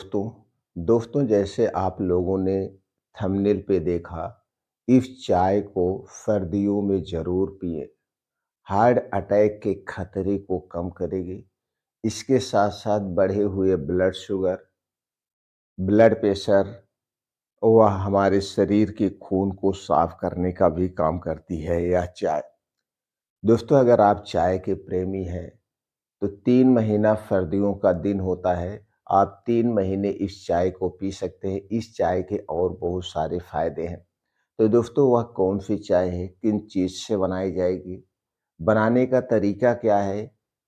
दोस्तों जैसे आप लोगों ने थंबनेल पे देखा, इस चाय को सर्दियों में ज़रूर पिएँ। हार्ट अटैक के खतरे को कम करेगी। इसके साथ-साथ बढ़े हुए ब्लड शुगर, ब्लड प्रेशर वह हमारे शरीर के खून को साफ करने का भी काम करती है यह चाय। दोस्तों अगर आप चाय के प्रेमी हैं तो 3 महीना सर्दियों का दिन होता है। आप 3 महीने इस चाय को पी सकते हैं। इस चाय के और बहुत सारे फ़ायदे हैं। तो दोस्तों वह कौन-सी चाय है? किन चीज़ से बनाई जाएगी? बनाने का तरीका क्या है?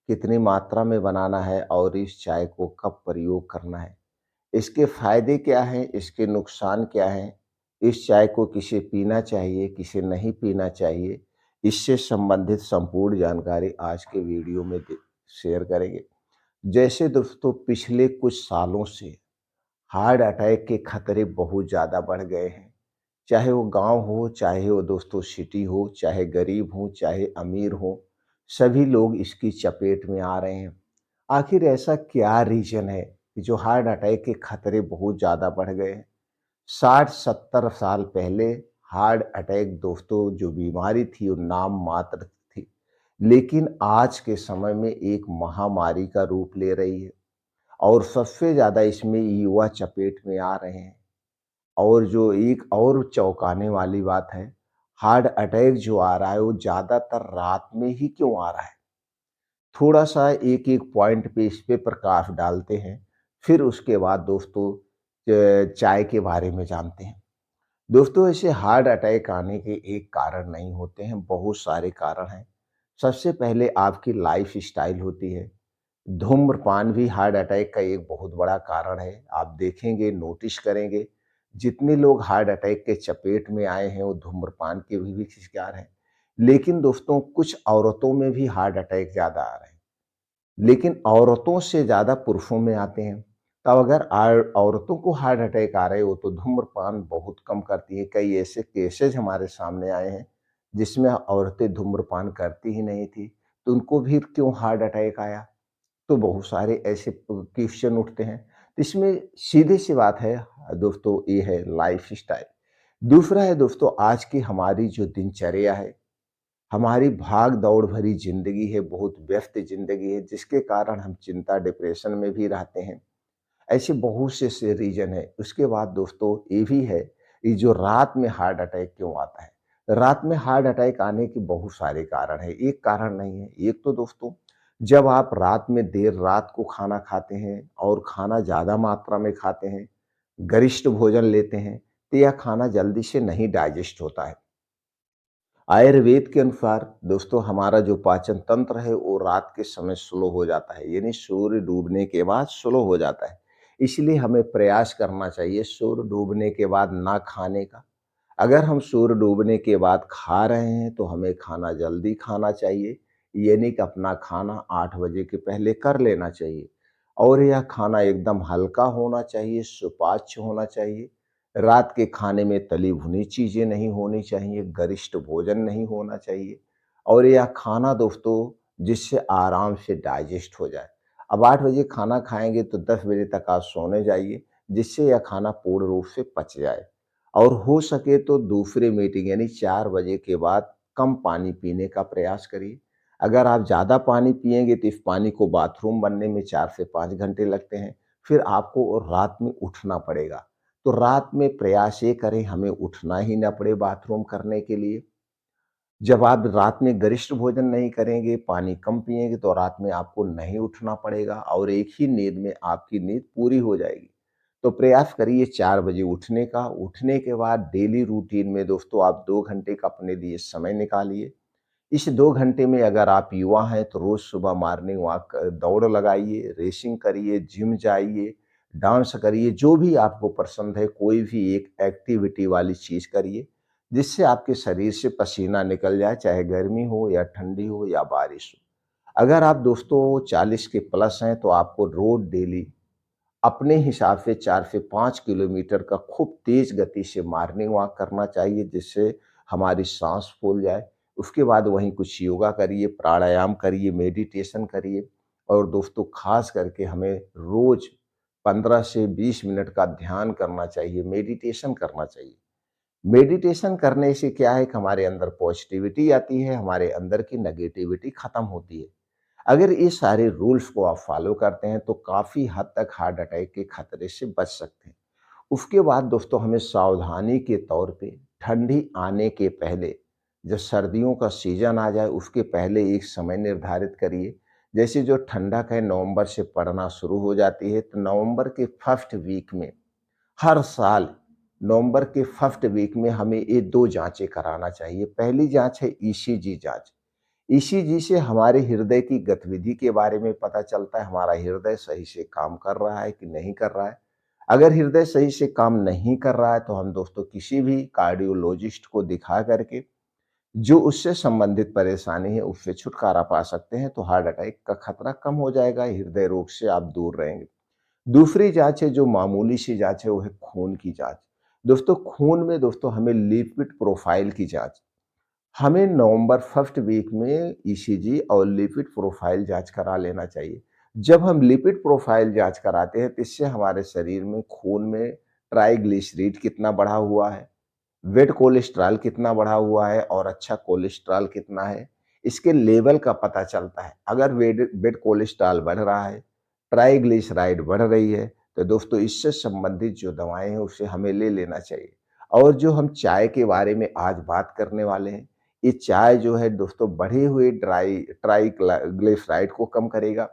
कितनी मात्रा में बनाना है और इस चाय को कब प्रयोग करना है? इसके फ़ायदे क्या हैं? इसके नुकसान क्या हैं? इस चाय को किसे पीना चाहिए, किसे नहीं पीना चाहिए? इससे संबंधित संपूर्ण जानकारी आज के वीडियो में शेयर करेंगे। जैसे दोस्तों पिछले कुछ सालों से हार्ट अटैक के खतरे बहुत ज़्यादा बढ़ गए हैं। चाहे वो गाँव हो, चाहे वो दोस्तों सिटी हो, चाहे गरीब हो, चाहे अमीर हो, सभी लोग इसकी चपेट में आ रहे हैं। आखिर ऐसा क्या रीज़न है कि जो हार्ट अटैक के खतरे बहुत ज़्यादा बढ़ गए हैं? 60-70 साल पहले हार्ट अटैक दोस्तों जो बीमारी थी वो नाम मात्र थी। लेकिन आज के समय में एक महामारी का रूप ले रही है और सबसे ज़्यादा इसमें युवा चपेट में आ रहे हैं। और जो एक और चौंकाने वाली बात है, हार्ट अटैक जो आ रहा है वो ज़्यादातर रात में ही क्यों आ रहा है? थोड़ा-सा एक-एक पॉइंट पे इस पे प्रकाश डालते हैं, फिर उसके बाद दोस्तों चाय के बारे में जानते हैं। दोस्तों ऐसे हार्ट अटैक आने के एक कारण नहीं होते हैं, बहुत सारे कारण हैं। सबसे पहले आपकी लाइफ़स्टाइल होती है। धूम्रपान भी हार्ट अटैक का एक बहुत बड़ा कारण है। आप देखेंगे, नोटिस करेंगे, जितने लोग हार्ट अटैक के चपेट में आए हैं, वो धूम्रपान के भी शिकार हैं। लेकिन दोस्तों कुछ औरतों में भी हार्ट अटैक ज़्यादा आ रहे हैं, लेकिन औरतों से ज़्यादा पुरुषों में आते हैं। तब अगर औरतों को हार्ट अटैक आ रहे हो, तो धूम्रपान बहुत कम करती है। कई ऐसे केसेज़ हमारे सामने आए हैं, जिसमें औरतें धूम्रपान करती ही नहीं थी, तो उनको भी क्यों हार्ट अटैक आया? तो बहुत सारे ऐसे क्वेश्चन उठते हैं। तो इसमें सीधी-सी बात है दोस्तों ये है लाइफ़स्टाइल। दूसरा है दोस्तों आज की हमारी जो दिनचर्या है, हमारी भाग-दौड़ भरी ज़िंदगी है, बहुत व्यस्त ज़िंदगी है जिसके कारण हम चिंता, डिप्रेशन में भी रहते हैं। ऐसे बहुत से रीज़न है। उसके बाद दोस्तों ये भी है, ये जो रात में हार्ट अटैक क्यों आता है? रात में हार्ट अटैक आने के बहुत सारे कारण हैं, एक कारण नहीं है। एक तो दोस्तों जब आप रात में देर रात को खाना खाते हैं और खाना ज़्यादा मात्रा में खाते हैं, गरिष्ठ भोजन लेते हैं, तो यह खाना जल्दी से नहीं डाइजेस्ट होता है। आयुर्वेद के अनुसार दोस्तों हमारा जो पाचन तंत्र है वो रात के समय स्लो हो जाता है, यानी सूर्य डूबने के बाद स्लो हो जाता है। इसलिए हमें प्रयास करना चाहिए सूर्य डूबने के बाद ना खाने का। अगर हम सूर्य डूबने के बाद खा रहे हैं तो हमें खाना जल्दी खाना चाहिए, यानी कि अपना खाना 8 बजे के पहले कर लेना चाहिए और यह खाना एकदम हल्का होना चाहिए, सुपाच्य होना चाहिए। रात के खाने में तली भुनी चीज़ें नहीं होनी चाहिए, गरिष्ठ भोजन नहीं होना चाहिए और यह खाना दोस्तों जिससे आराम से डाइजेस्ट हो जाए। अब 8 बजे खाना खाएँगे तो 10 बजे तक आप सोने जाइए, जिससे यह खाना पूर्ण रूप से पच जाए और हो सके तो दूसरे मीटिंग यानी 4 बजे के बाद कम पानी पीने का प्रयास करिए। अगर आप ज़्यादा पानी पिएँगे तो इस पानी को बाथरूम बनने में 4 से 5 घंटे लगते हैं, फिर आपको रात में उठना पड़ेगा। तो रात में प्रयास ये करें हमें उठना ही ना पड़े बाथरूम करने के लिए। जब आप रात में गरिष्ठ भोजन नहीं करेंगे, पानी कम पिएँगे तो रात में आपको नहीं उठना पड़ेगा और एक ही नींद में आपकी नींद पूरी हो जाएगी। तो प्रयास करिए 4 बजे उठने का, उठने के बाद डेली रूटीन में दोस्तों आप 2 घंटे का अपने लिए समय निकालिए। इस 2 घंटे में अगर आप युवा हैं तो रोज़ सुबह मॉर्निंग वॉक दौड़ लगाइए, रेसिंग करिए, जिम जाइए, डांस करिए, जो भी आपको पसंद है कोई भी एक एक्टिविटी वाली चीज़ करिए, जिससे आपके शरीर से पसीना निकल जाए, चाहे गर्मी हो या ठंडी हो या बारिश हो। अगर आप दोस्तों 40 के प्लस हैं तो आपको रोज़ डेली अपने हिसाब से 4 से 5 किलोमीटर का खूब तेज़ गति से मॉर्निंग वॉक करना चाहिए, जिससे हमारी साँस फूल जाए। उसके बाद वहीं कुछ योगा करिए, प्राणायाम करिए, मेडिटेशन करिए और दोस्तों ख़ास करके हमें रोज़ 15 से 20 मिनट का ध्यान करना चाहिए, मेडिटेशन करना चाहिए। मेडिटेशन करने से क्या है कि हमारे अंदर पॉजिटिविटी आती है, हमारे अंदर की नेगेटिविटी खत्म होती है। अगर ये सारे रूल्स को आप फॉलो करते हैं तो काफ़ी हद तक हार्ट अटैक के खतरे से बच सकते हैं। उसके बाद दोस्तों हमें सावधानी के तौर पे ठंडी आने के पहले, जब सर्दियों का सीजन आ जाए उसके पहले एक समय निर्धारित करिए। जैसे जो ठंडक है नवंबर से पड़ना शुरू हो जाती है, तो नवंबर के फर्स्ट वीक में हर साल नवंबर के फर्स्ट वीक में हमें ये 2 जाँचें कराना चाहिए। पहली जाँच है ईसीजी जाँच। ईसीजी से हमारे हृदय की गतिविधि के बारे में पता चलता है, हमारा हृदय सही से काम कर रहा है कि नहीं कर रहा है। अगर हृदय सही से काम नहीं कर रहा है तो हम दोस्तों किसी भी कार्डियोलॉजिस्ट को दिखा करके जो उससे संबंधित परेशानी है उससे छुटकारा पा सकते हैं, तो हार्ट अटैक का खतरा कम हो जाएगा, हृदय रोग से आप दूर रहेंगे। दूसरी जाँच है जो मामूली सी जाँच है वो है खून की जाँच। दोस्तों खून में दोस्तों हमें लिपिड प्रोफाइल की जाँच, हमें नवंबर फर्स्ट वीक में ईसीजी और लिपिड प्रोफाइल जाँच करा लेना चाहिए। जब हम लिपिड प्रोफाइल जाँच कराते हैं तो इससे हमारे शरीर में खून में ट्राइग्लिसरीड कितना बढ़ा हुआ है, वेट कोलेस्ट्रॉल कितना बढ़ा हुआ है और अच्छा कोलेस्ट्रॉल कितना है, इसके लेवल का पता चलता है। अगर वेट वेट कोलेस्ट्रॉल बढ़ रहा है, ट्राइग्लिसराइड बढ़ रही है, तो दोस्तों इससे संबंधित जो दवाएँ हैं उसे हमें ले लेना चाहिए। और जो हम चाय के बारे में आज बात करने वाले हैं, ये चाय जो है दोस्तों बढ़े हुए ट्राइग्लिसराइड को कम करेगा,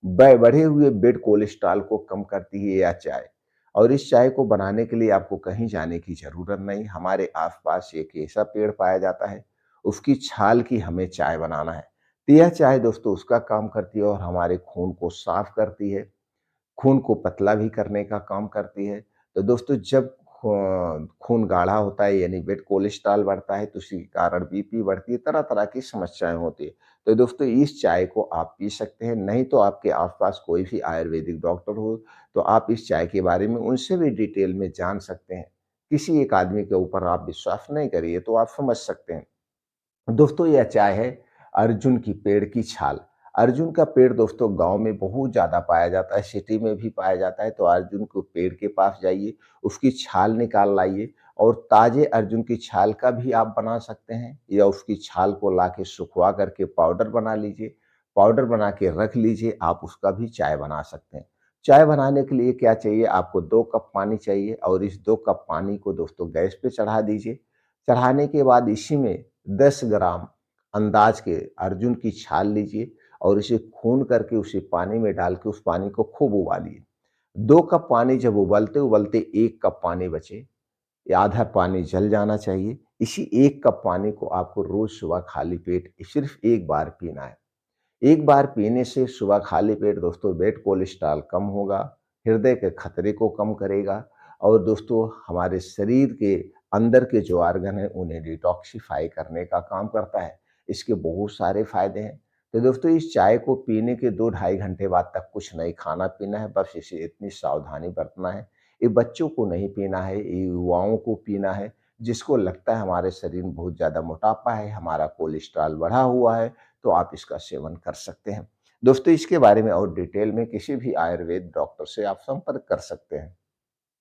बढ़े हुए वेट कोलेस्ट्रॉल को कम करती है यह चाय। और इस चाय को बनाने के लिए आपको कहीं जाने की ज़रूरत नहीं, हमारे आस-पास एक ऐसा पेड़ पाया जाता है, उसकी छाल की हमें चाय बनाना है। तो यह चाय दोस्तों उसका काम करती है और हमारे खून को साफ करती है, खून को पतला भी करने का काम करती है। तो दोस्तों जब खून गाढ़ा होता है यानी वेट कोलेस्ट्रॉल बढ़ता है तो उसी के कारण बीपी बढ़ती है, तरह-तरह की समस्याएँ होती हैं। तो दोस्तों इस चाय को आप पी सकते हैं, नहीं तो आपके आस-पास कोई भी आयुर्वेदिक डॉक्टर हो, तो आप इस चाय के बारे में उनसे भी डिटेल में जान सकते हैं। किसी एक आदमी के ऊपर आप विश्वास नहीं करिए तो आप समझ सकते हैं। दोस्तों यह चाय है अर्जुन की पेड़ की छाल। अर्जुन का पेड़ दोस्तों गाँव में बहुत ज़्यादा पाया जाता है, सिटी में भी पाया जाता है, तो अर्जुन को पेड़ के पास जाइए, उसकी छाल निकाल लाइए और ताज़े अर्जुन की छाल का भी आप बना सकते हैं या उसकी छाल को लाके सुखवा करके पाउडर बना लीजिए। पाउडर बना के रख लीजिए, आप उसका भी चाय बना सकते हैं। चाय बनाने के लिए क्या चाहिए? आपको 2 कप पानी चाहिए और इस 2 कप पानी को दोस्तों गैस पे चढ़ा दीजिए। चढ़ाने के बाद इसी में 10 ग्राम अंदाज के अर्जुन की छाल लीजिए और इसे खून करके उसे पानी में डाल के उस पानी को खूब उबालिए। 2 कप पानी जब उबलते-उबलते 1 कप पानी बचे, या आधा पानी जल जाना चाहिए। इसी 1 कप पानी को आपको रोज़ सुबह खाली पेट सिर्फ़ 1 बार पीना है। एक बार पीने से सुबह खाली पेट दोस्तों वेट कोलेस्ट्रॉल कम होगा, हृदय के खतरे को कम करेगा और दोस्तों हमारे शरीर के अंदर के जो ऑर्गन हैं उन्हें डिटॉक्सिफ़ाई करने का काम करता है। इसके बहुत सारे फ़ायदे हैं। तो दोस्तों इस चाय को पीने के 2 ढाई घंटे बाद तक कुछ नहीं खाना-पीना है, बस इसे इतनी सावधानी बरतना है। ये बच्चों को नहीं पीना है, ये युवाओं को पीना है, जिसको लगता है हमारे शरीर में बहुत ज़्यादा मोटापा है, हमारा कोलेस्ट्रॉल बढ़ा हुआ है, तो आप इसका सेवन कर सकते हैं। दोस्तों इसके बारे में और डिटेल में किसी भी आयुर्वेद डॉक्टर से आप संपर्क कर सकते हैं।